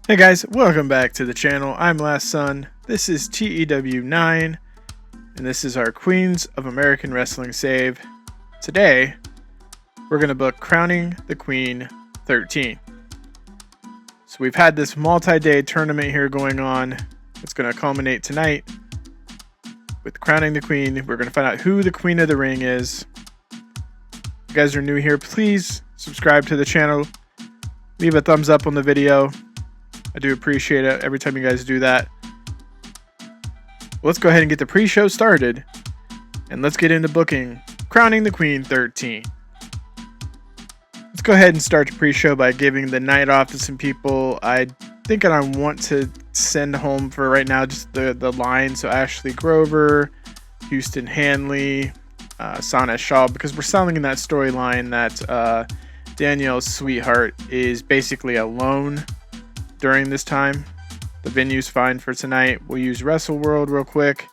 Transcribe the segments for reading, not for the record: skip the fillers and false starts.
Hey guys, welcome back to the channel. I'm Last Son. This is TEW9, and this is our Queens of American Wrestling save. Today, we're going to book Crowning the Queen 13. So we've had this multi-day tournament here going on. It's going to culminate tonight with Crowning the Queen. We're going to find out who the Queen of the Ring is. If you guys are new here, please subscribe to the channel. Leave a thumbs up on the video. I do appreciate it every time you guys do that. Let's go ahead and get the pre-show started. And let's get into booking Crowning the Queen 13. Let's go ahead and start the pre-show by giving the night off to some people I think I want to send home for right now. Just the line. So Ashley Grover, Houston Hanley, Sana Shaw. Because we're selling in that storyline that Danielle's sweetheart is basically alone during this time. The venue's fine for tonight. We'll use Wrestle World real quick.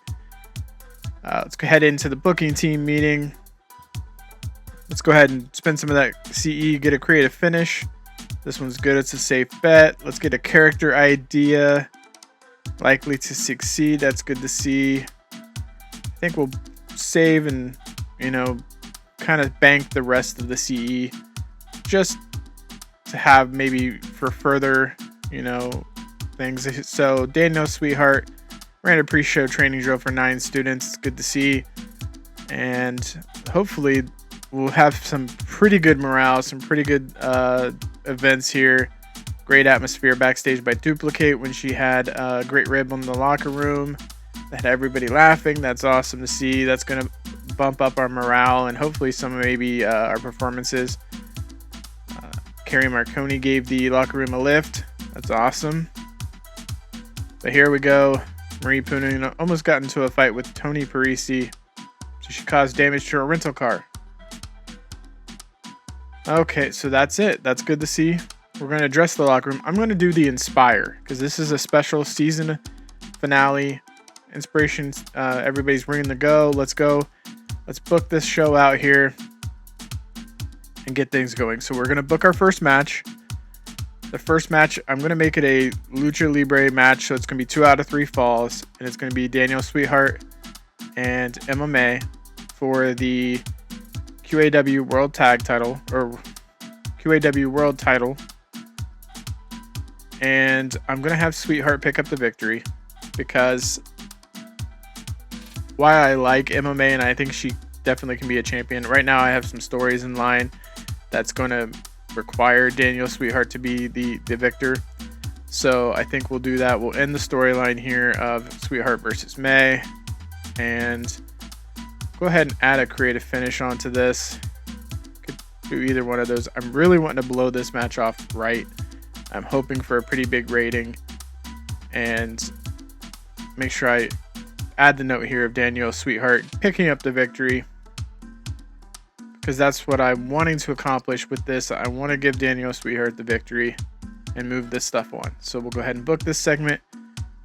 Let's go head into the booking team meeting. Let's go ahead and spend some of that CE, get a creative finish. This one's good. It's a safe bet. Let's get a character idea. Likely to succeed. That's good to see. I think we'll save and, kind of bank the rest of the CE just to have maybe for further things. So Danielle's sweetheart ran a pre-show training drill for 9 students. It's good to see, and hopefully we'll have some pretty good morale, some pretty good events here. Great atmosphere backstage by Duplicate when she had a great rib in the locker room that had everybody laughing. That's awesome to see. That's gonna bump up our morale and hopefully some maybe our performances. Carrie Marconi gave the locker room a lift. That's awesome. But here we go. Marie Poonen almost got into a fight with Tony Parisi. So she caused damage to her rental car. Okay, so that's it. That's good to see. We're going to address the locker room. I'm going to do the Inspire because this is a special season finale. Inspiration. Everybody's ready to go. Let's go. Let's book this show out here and get things going. So we're going to book our first match. The first match, I'm going to make it a Lucha Libre match, so it's going to be 2 out of 3 falls, and it's going to be Danielle Sweetheart and MMA for the QAW World Tag Title, or QAW World Title, and I'm going to have Sweetheart pick up the victory, because why I like MMA, and I think she definitely can be a champion. Right now I have some stories in line that's going to require Danielle Sweetheart to be the victor. So I think we'll do that. We'll end the storyline here of Sweetheart versus May. And go ahead and add a creative finish onto this. Could do either one of those. I'm really wanting to blow this match off right. I'm hoping for a pretty big rating. And make sure I add the note here of Danielle Sweetheart picking up the victory, because that's what I'm wanting to accomplish with this. I want to give Danielle Sweetheart the victory and move this stuff on. So we'll go ahead and book this segment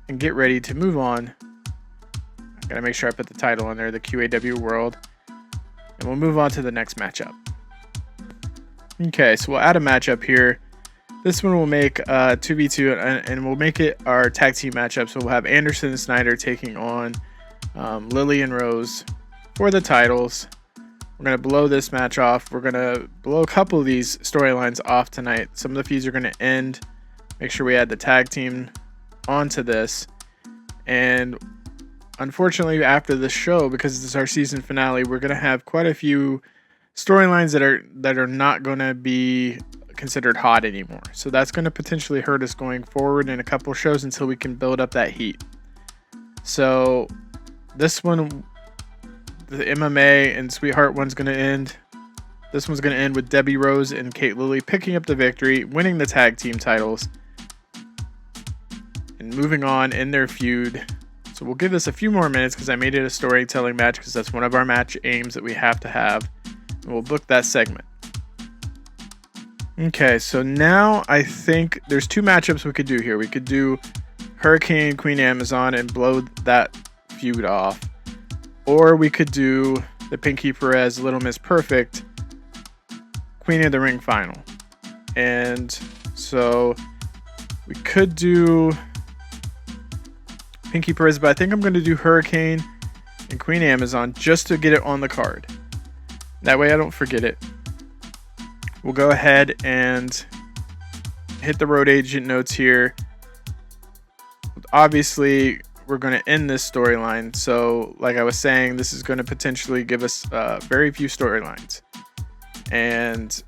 and get ready to move on. I gotta make sure I put the title on there, the QAW World, and we'll move on to the next matchup. Okay, so we'll add a matchup here. This one will make 2v2, and we'll make it our tag team matchup. So we'll have Anderson and Snyder taking on Lily and Rose for the titles. We're going to blow this match off. We're going to blow a couple of these storylines off tonight. Some of the feuds are going to end. Make sure we add the tag team onto this. And unfortunately, after this show, because this is our season finale, we're going to have quite a few storylines that are not going to be considered hot anymore. So that's going to potentially hurt us going forward in a couple shows until we can build up that heat. So this one, the MMA and Sweetheart one's going to end. This one's going to end with Debbie Rose and Kate Lilly picking up the victory, winning the tag team titles, and moving on in their feud. So we'll give this a few more minutes because I made it a storytelling match, because that's one of our match aims that we have to have. And we'll book that segment. Okay, so now I think there's 2 matchups we could do here. We could do Hurricane Queen Amazon and blow that feud off. Or we could do the Pinky Perez Little Miss Perfect Queen of the Ring final. And so We could do Pinky Perez, but I think I'm going to do Hurricane and Queen Amazon just to get it on the card. That way I don't forget it. We'll go ahead and hit the road agent notes here. Obviously, we're going to end this storyline. So, like I was saying, this is going to potentially give us very few storylines. And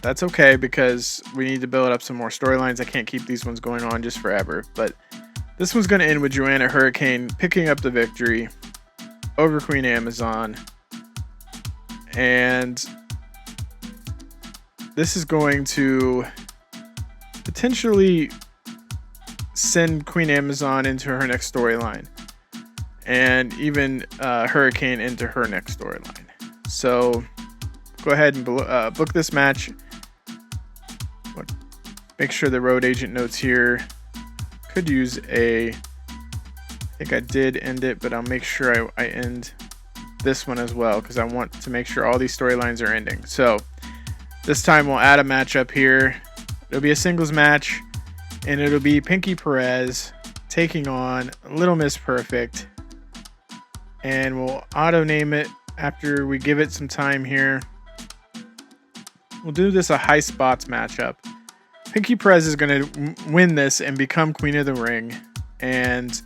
that's okay because we need to build up some more storylines. I can't keep these ones going on just forever. But this one's going to end with Joanna Hurricane picking up the victory over Queen Amazon. And this is going to potentially send Queen Amazon into her next storyline. And even Hurricane into her next storyline. So go ahead and book this match. Make sure the road agent notes here. Could use I think I did end it, but I'll make sure I end this one as well because I want to make sure all these storylines are ending. So this time we'll add a matchup here. It'll be a singles match, and it'll be Pinky Perez taking on Little Miss Perfect. And we'll auto name it after we give it some time here. We'll do this a high spots matchup. Pinky Perez is going to win this and become Queen of the Ring. And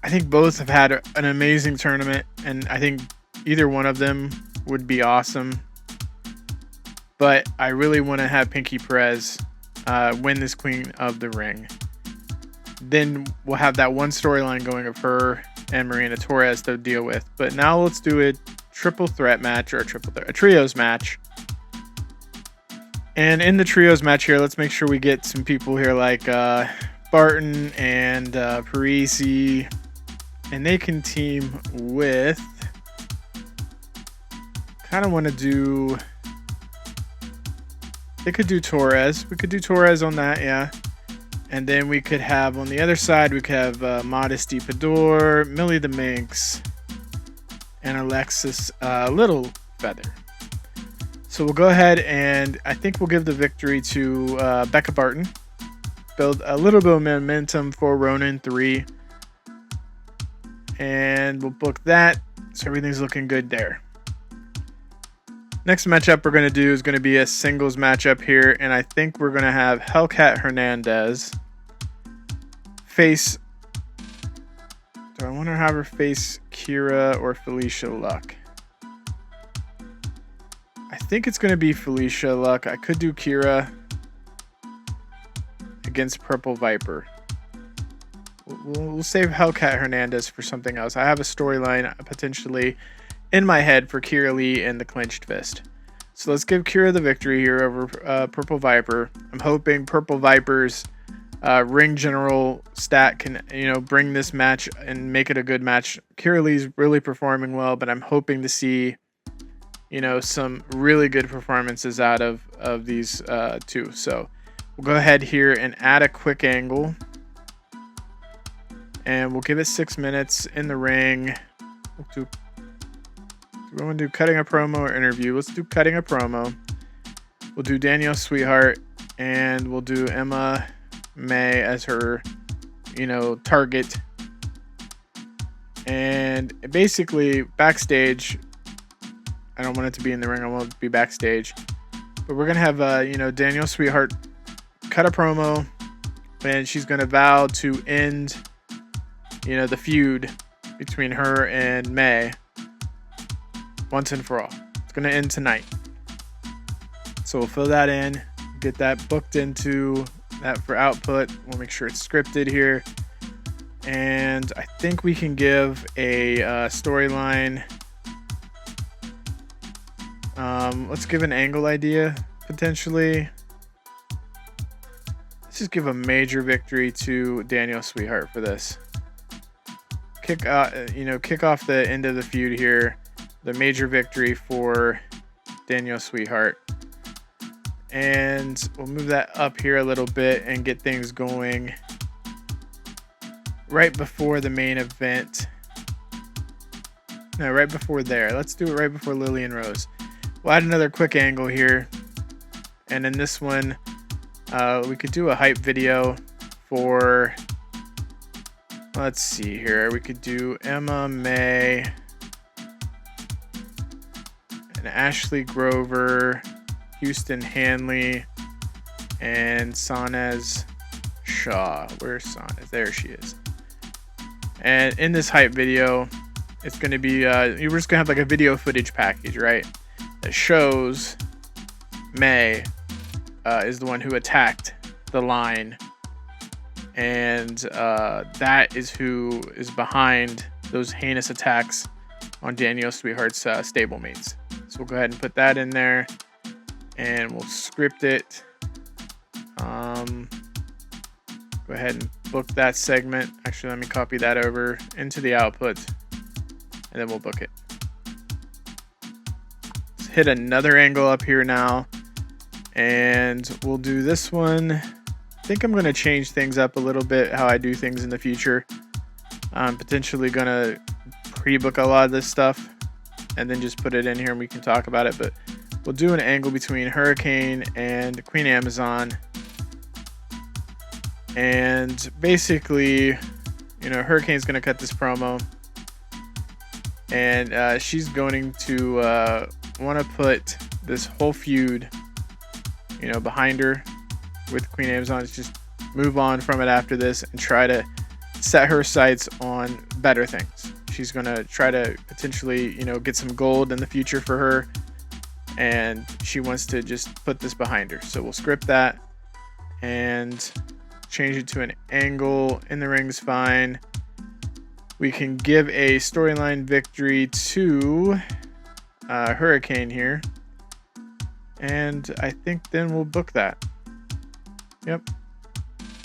I think both have had an amazing tournament, and I think either one of them would be awesome. But I really want to have Pinky Perez win this Queen of the Ring. Then we'll have that one storyline going of her and Marina Torres to deal with. But now let's do a triple threat match, or a trios match. And in the trios match here, let's make sure we get some people here like Barton and Parisi. And they can team with... kind of want to do... they could do Torres. We could do Torres on that, yeah. And then we could have, on the other side, we could have Modesty Pador, Millie the Minx, and Alexis Little Feather. So we'll go ahead and I think we'll give the victory to Becca Barton. Build a little bit of momentum for Ronin 3. And we'll book that. So everything's looking good there. Next matchup we're going to do is going to be a singles matchup here. And I think we're going to have Hellcat Hernandez face... do I want to have her face Kira or Felicia Luck? I think it's going to be Felicia Luck. I could do Kira against Purple Viper. We'll save Hellcat Hernandez for something else. I have a storyline potentially in my head for Kira Lee and the Clenched Fist. So let's give Kira the victory here over Purple Viper. I'm hoping Purple Viper's ring general stat can, bring this match and make it a good match. Kira Lee's really performing well, but I'm hoping to see, some really good performances out of these two. So we'll go ahead here and add a quick angle. And we'll give it 6 minutes in the ring. Do we want to do cutting a promo or interview? Let's do cutting a promo. We'll do Danielle Sweetheart, and we'll do Emma May as her, target. And basically, backstage, I don't want it to be in the ring. I want it to be backstage. But we're going to have, Danielle Sweetheart cut a promo, and she's going to vow to end... the feud between her and May once and for all. It's going to end tonight. So we'll fill that in, get that booked into that for output. We'll make sure it's scripted here. And I think we can give a storyline. Let's give an angle idea, potentially. Let's just give a major victory to Danielle Sweetheart for this. Kick off the end of the feud here. The major victory for Danielle Sweetheart. And we'll move that up here a little bit and get things going right before the main event. No, right before there. Let's do it right before Lily and Rose. We'll add another quick angle here. And in this one, We could do a hype video for, let's see here, we could do Emma May and Ashley Grover, Houston Hanley, and Sanez Shaw. Where's Sanez? There she is. And in this hype video, it's going to be, we're just going to have like a video footage package, right? That shows May is the one who attacked the line, and that is who is behind those heinous attacks on Danielle Sweetheart's stablemates. So we'll go ahead and put that in there, and we'll script it. Go ahead and book that segment. Actually, let me copy that over into the output, and then we'll book it. Let's hit another angle up here now, and we'll do this one. I think I'm going to change things up a little bit, how I do things in the future. I'm potentially going to pre-book a lot of this stuff and then just put it in here and we can talk about it. But we'll do an angle between Hurricane and Queen Amazon. And basically, you know, Hurricane's going to cut this promo. And she's going to want to put this whole feud, you know, behind her with Queen Amazon. It's just move on from it after this and try to set her sights on better things. She's going to try to potentially, you know, get some gold in the future for her. And she wants to just put this behind her. So we'll script that and change it to an angle. In the ring's fine. We can give a storyline victory to Hurricane here. And I think then we'll book that. Yep.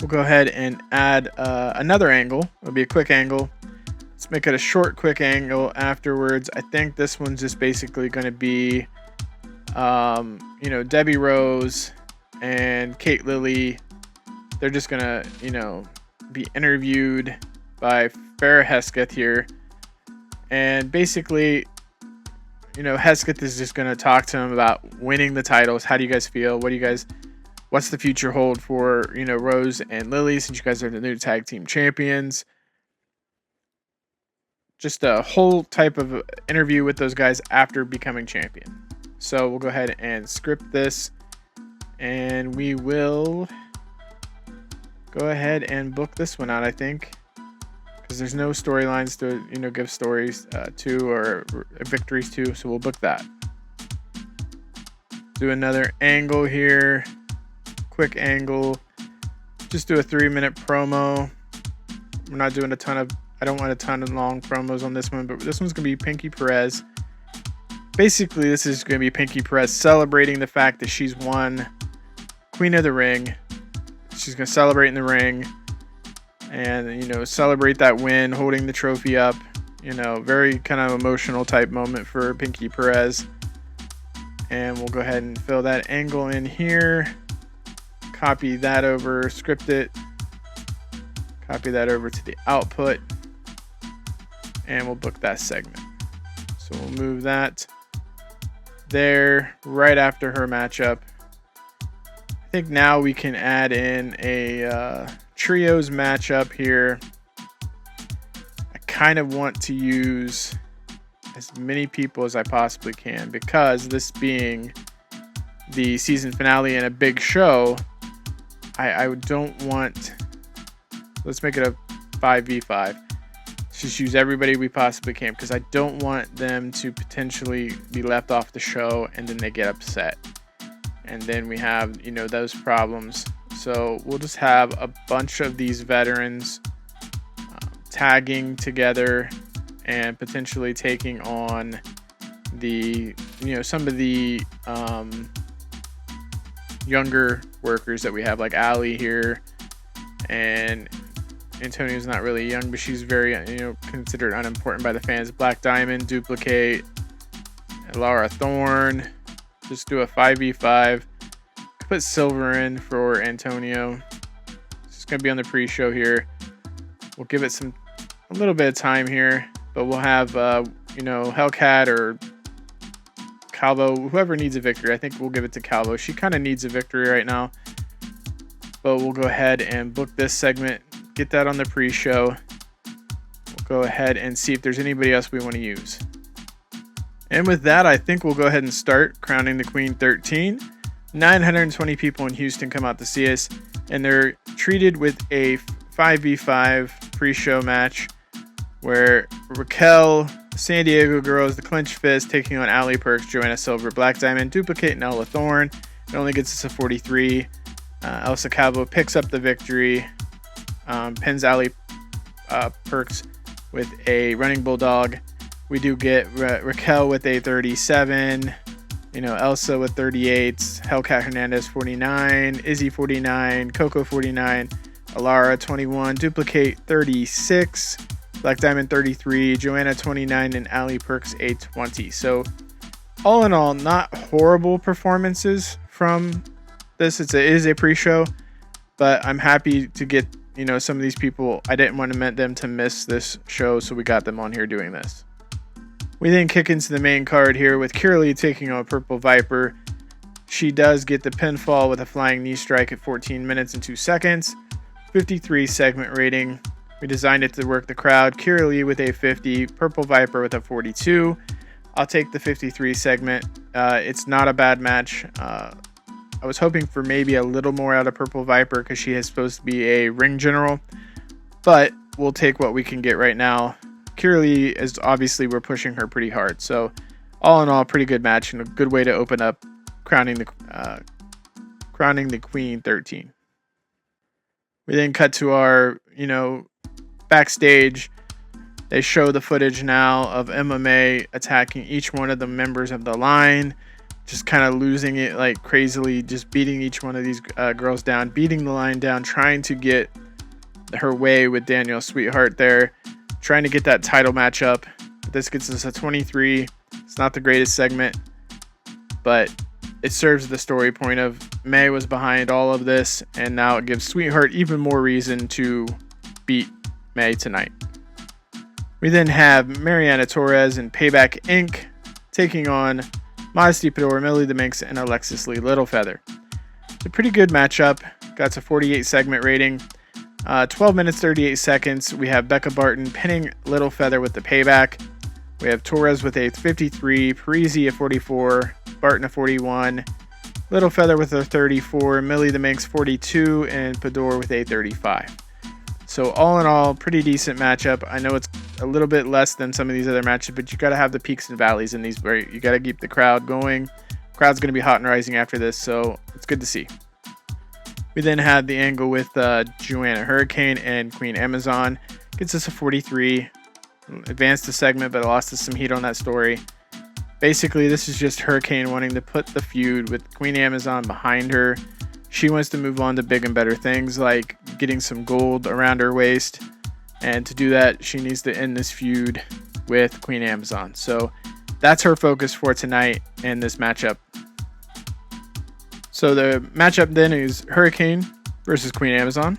We'll go ahead and add another angle. It'll be a quick angle. Let's make it a short, quick angle afterwards. I think this one's just basically going to be, you know, Debbie Rose and Kate Lilly. They're just going to, you know, be interviewed by Farrah Hesketh here. And basically, you know, Hesketh is just going to talk to him about winning the titles. How do you guys feel? What's the future hold for, you know, Rose and Lily, since you guys are the new tag team champions? Just a whole type of interview with those guys after becoming champion. So we'll go ahead and script this, and we will go ahead and book this one out, I think, because there's no storylines to, you know, give stories to or victories to. So we'll book that. Do another angle here. Quick angle. Just do a 3-minute promo. We're not doing I don't want a ton of long promos on this one, but this one's going to be Pinky Perez. Basically, this is going to be Pinky Perez celebrating the fact that she's won Queen of the Ring. She's going to celebrate in the ring and, you know, celebrate that win, holding the trophy up. You know, very kind of emotional type moment for Pinky Perez. And we'll go ahead and fill that angle in here. Copy that over, script it. Copy that over to the output. And we'll book that segment. So we'll move that there right after her matchup. I think now we can add in a trios matchup here. I kind of want to use as many people as I possibly can, because this being the season finale and a big show, I don't want, let's make it a 5v5. Let's just use everybody we possibly can, because I don't want them to potentially be left off the show and then they get upset. And then we have, you know, those problems. So we'll just have a bunch of these veterans tagging together and potentially taking on the, you know, some of the younger workers that we have, like Allie here, and Antonio's not really young, but she's very, you know, considered unimportant by the fans. Black Diamond, Duplicate, Laura Thorne. Just do a 5v5. Put Silver in for Antonio. It's just gonna be on the pre-show here. We'll give it a little bit of time here, but we'll have you know, Hellcat or Calvo, whoever needs a victory. I think we'll give it to Calvo. She kind of needs a victory right now. but we'll go ahead and book this segment, get that on the pre-show. We'll go ahead and see if there's anybody else we want to use. And with that, I think we'll go ahead and start Crowning the Queen 13. 920 people in Houston come out to see us, and they're treated with a 5v5 pre-show match where Raquel, San Diego Girls, the Clinch Fist, taking on Allie Perks, Joanna Silver, Black Diamond, Duplicate, and Ella Thorne. It only gets us a 43. Elsa Calvo picks up the victory, pins Allie Perks with a Running Bulldog. We do get Raquel with a 37, Elsa with 38s, Hellcat Hernandez 49, Izzy 49, Coco 49, Alara 21, Duplicate 36, Black Diamond 33, Joanna 29, and Allie Perks a 20. So all in all, not horrible performances from this. It is a pre-show, but I'm happy to get some of these people. I didn't want them to miss this show, so we got them on here doing this. We then kick into the main card here with Kiralee taking on Purple Viper. She does get the pinfall with a flying knee strike at 14 minutes and 2 seconds. 53 segment rating. We designed it to work the crowd. Kiralee with a 50, Purple Viper with a 42. I'll take the 53 segment. It's not a bad match. I was hoping for maybe a little more out of Purple Viper because she is supposed to be a ring general, but we'll take what we can get right now. Kiralee is obviously, we're pushing her pretty hard. So all in all, pretty good match and a good way to open up Crowning the Queen 13. We then cut to our, backstage. They show the footage now of MMA attacking each one of the members of the line, just kind of losing it like crazily, just beating each one of these girls down, beating the line down, trying to get her way with Danielle Sweetheart there, trying to get that title matchup. This gets us a 23. It's not the greatest segment, but it serves the story point of May was behind all of this, and now it gives Sweetheart even more reason to beat May tonight. We then have Mariana Torres and Payback Inc. taking on Modesty Pedora, Millie the Minx, and Alexis Lee Littlefeather. It's a pretty good matchup. Got a 48 segment rating. 12 minutes 38 seconds. We have Becca Barton pinning Littlefeather with the payback. We have Torres with a 53, Parisi a 44, Barton a 41, Littlefeather with a 34, Millie the Minx 42, and Pedora with a 35. So all in all, pretty decent matchup. I know it's a little bit less than some of these other matches, but you got to have the peaks and valleys in these. Where you got to keep the crowd going. Crowd's going to be hot and rising after this, so it's good to see. We then had the angle with Joanna Hurricane and Queen Amazon. Gets us a 43. Advanced the segment, but lost us some heat on that story. Basically, this is just Hurricane wanting to put the feud with Queen Amazon behind her. She wants to move on to big and better things, like getting some gold around her waist. And to do that, she needs to end this feud with Queen Amazon. So that's her focus for tonight in this matchup. So the matchup then is Hurricane versus Queen Amazon.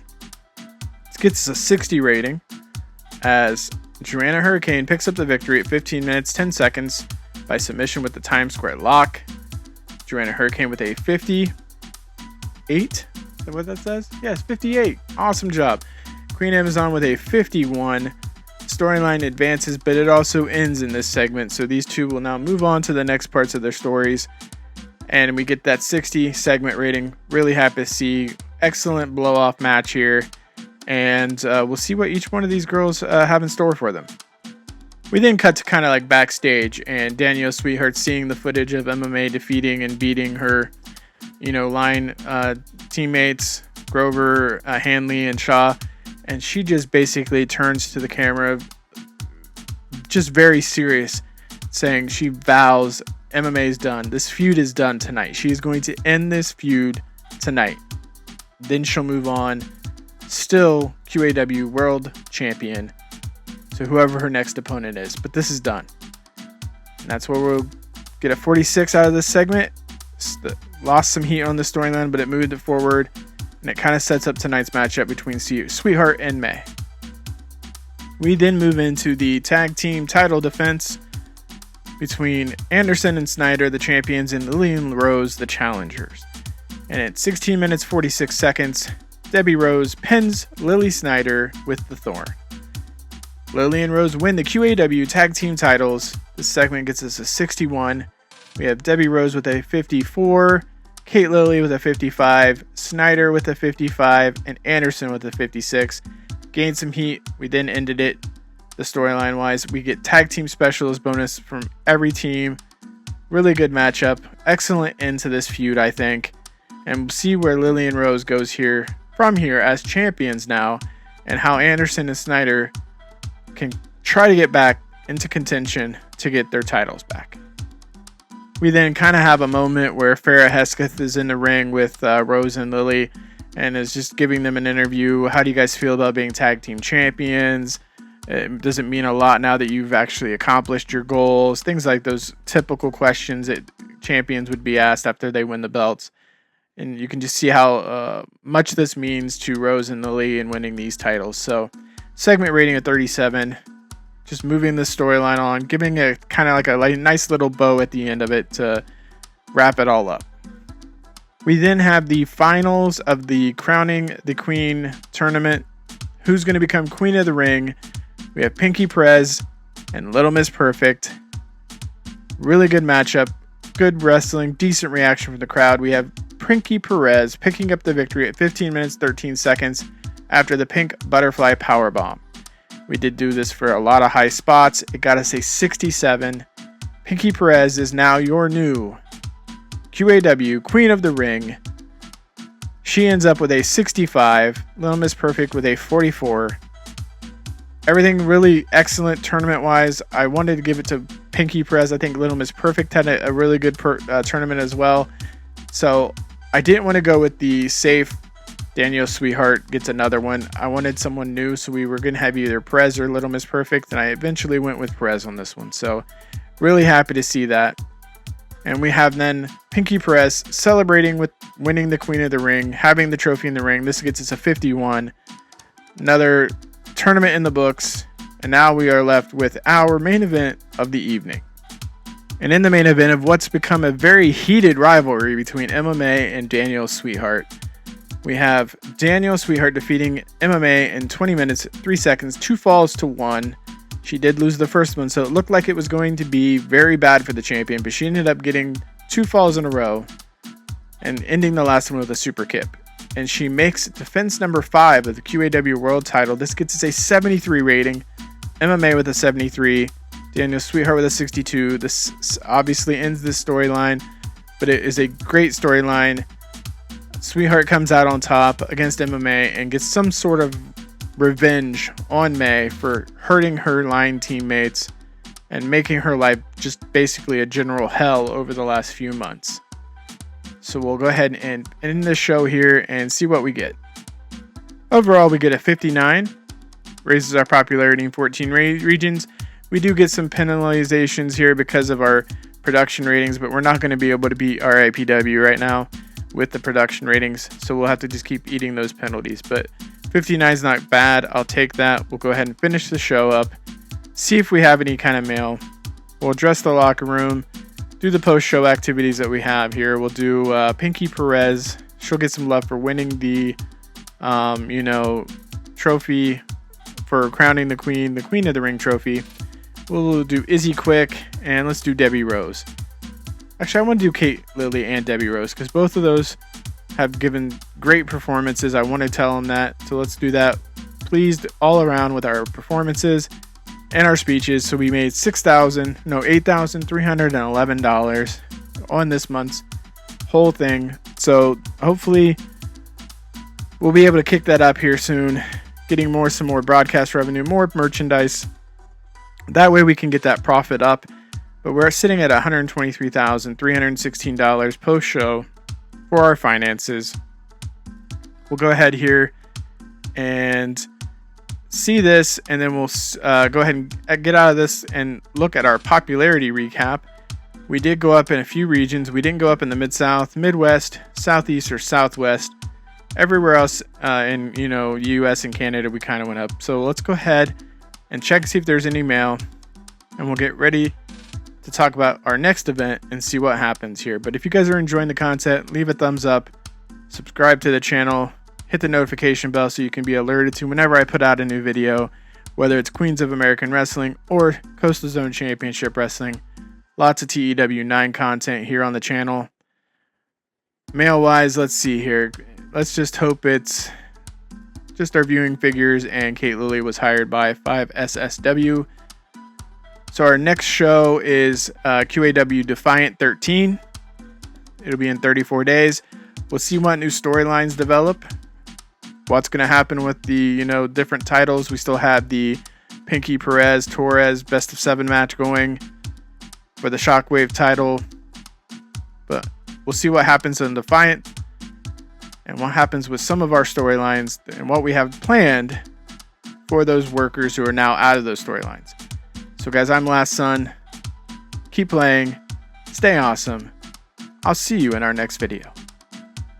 This gets us a 60 rating as Joanna Hurricane picks up the victory at 15 minutes 10 seconds by submission with the Times Square lock. Joanna Hurricane with a 58. Is that what that says? Yes, 58. Awesome job. Queen Amazon with a 51. Storyline advances, but it also ends in this segment. So these two will now move on to the next parts of their stories. And we get that 60 segment rating. Really happy to see. Excellent blow-off match here. And we'll see what each one of these girls have in store for them. We then cut to kind of like backstage, and Danielle Sweetheart seeing the footage of MMA defeating and beating her, line teammates, Grover, Hanley, and Shaw. And she just basically turns to the camera, just very serious, saying she vows MMA is done. This feud is done tonight. She is going to end this feud tonight. Then she'll move on. Still QAW World Champion to whoever her next opponent is. But this is done. And that's where we'll get a 46 out of this segment. Lost some heat on the storyline, but it moved it forward. And it kind of sets up tonight's matchup between Sweetheart and May. We then move into the tag team title defense between Anderson and Snyder, the champions, and Lillian Rose, the challengers. And at 16 minutes 46 seconds, Debbie Rose pins Lily Snyder with the Thorn. Lily and Rose win the QAW tag team titles. This segment gets us a 61. We have Debbie Rose with a 54, Kate Lily with a 55, Snyder with a 55, and Anderson with a 56. Gained some heat. We then ended it. The storyline wise, we get tag team specialist bonus from every team. Really good matchup. Excellent end to this feud, I think. And we'll see where Lily and Rose goes here from here as champions now, and how Anderson and Snyder can try to get back into contention to get their titles back. We then kind of have a moment where Farrah Hesketh is in the ring with Rose and Lily and is just giving them an interview. How do you guys feel about being tag team champions? Does it mean a lot now that you've actually accomplished your goals? Things like those typical questions that champions would be asked after they win the belts. And you can just see how much this means to Rose and Lily in winning these titles. So, segment rating of 37. Just moving the storyline on, giving a kind of like a nice little bow at the end of it to wrap it all up. We then have the finals of the Crowning the Queen tournament. Who's going to become Queen of the Ring? We have Pinky Perez and Little Miss Perfect. Really good matchup. Good wrestling. Decent reaction from the crowd. We have Pinky Perez picking up the victory at 15 minutes 13 seconds after the pink butterfly powerbomb. We did do this for a lot of high spots. It got us a 67. Pinky Perez is now your new QAW Queen of the Ring. She ends up with a 65. Little Miss Perfect with a 44. Everything really excellent tournament-wise. I wanted to give it to Pinky Perez. I think Little Miss Perfect had a really good tournament as well. So I didn't want to go with the safe Danielle Sweetheart gets another one. I wanted someone new, so we were going to have either Perez or Little Miss Perfect, and I eventually went with Perez on this one. So really happy to see that. And we have then Pinky Perez celebrating with winning the Queen of the Ring, having the trophy in the ring. This gets us a 51. Another tournament in the books. And now we are left with our main event of the evening. And in the main event of what's become a very heated rivalry between MMA and Danielle Sweetheart, we have Danielle Sweetheart defeating MMA in 20 minutes, 3 seconds, 2 falls to 1. She did lose the first one, so it looked like it was going to be very bad for the champion, but she ended up getting 2 falls in a row and ending the last one with a super kick. And she makes defense number 5 of the QAW World title. This gets us a 73 rating. MMA with a 73. Danielle Sweetheart with a 62. This obviously ends this storyline, but it is a great storyline. Sweetheart comes out on top against MMA and gets some sort of revenge on May for hurting her line teammates and making her life just basically a general hell over the last few months. So we'll go ahead and end the show here and see what we get. Overall, we get a 59. Raises our popularity in 14 regions. We do get some penalizations here because of our production ratings, but we're not going to be able to beat RIPW right now with the production ratings, so we'll have to just keep eating those penalties. But 59 is not bad. I'll take that. We'll go ahead and finish the show up, see if we have any kind of mail. We'll address the locker room, do the post-show activities that we have here. We'll do Pinky Perez. She'll get some love for winning the trophy for crowning the Queen of the Ring trophy. We'll do Izzy Quick, and let's do Debbie Rose. Actually, I want to do Kate Lily and Debbie Rose because both of those have given great performances. I want to tell them that. So let's do that. Pleased all around with our performances and our speeches. So we made $8,311 on this month's whole thing. So hopefully we'll be able to kick that up here soon. Getting some more broadcast revenue, more merchandise. That way we can get that profit up. But we're sitting at $123,316 post-show for our finances. We'll go ahead here and see this, and then we'll go ahead and get out of this and look at our popularity recap. We did go up in a few regions. We didn't go up in the Mid-South, Midwest, Southeast, or Southwest. Everywhere else in U.S. and Canada, we kind of went up. So let's go ahead and check and see if there's any mail, and we'll get ready to talk about our next event and see what happens here. But if you guys are enjoying the content, leave a thumbs up, subscribe to the channel, hit the notification bell so you can be alerted to whenever I put out a new video, whether it's Queens of American Wrestling or Coastal Zone Championship Wrestling. Lots of TEW9 content here on the channel. Male-wise, let's see here. Let's just hope it's just our viewing figures and Kate Lilly was hired by 5SSW. So our next show is QAW Defiant 13. It'll be in 34 days. We'll see what new storylines develop. What's going to happen with the, different titles. We still have the Pinky Perez Torres best of 7 match going for the Shockwave title. But we'll see what happens in Defiant and what happens with some of our storylines and what we have planned for those workers who are now out of those storylines. So guys, I'm Last Son. Keep playing. Stay awesome. I'll see you in our next video.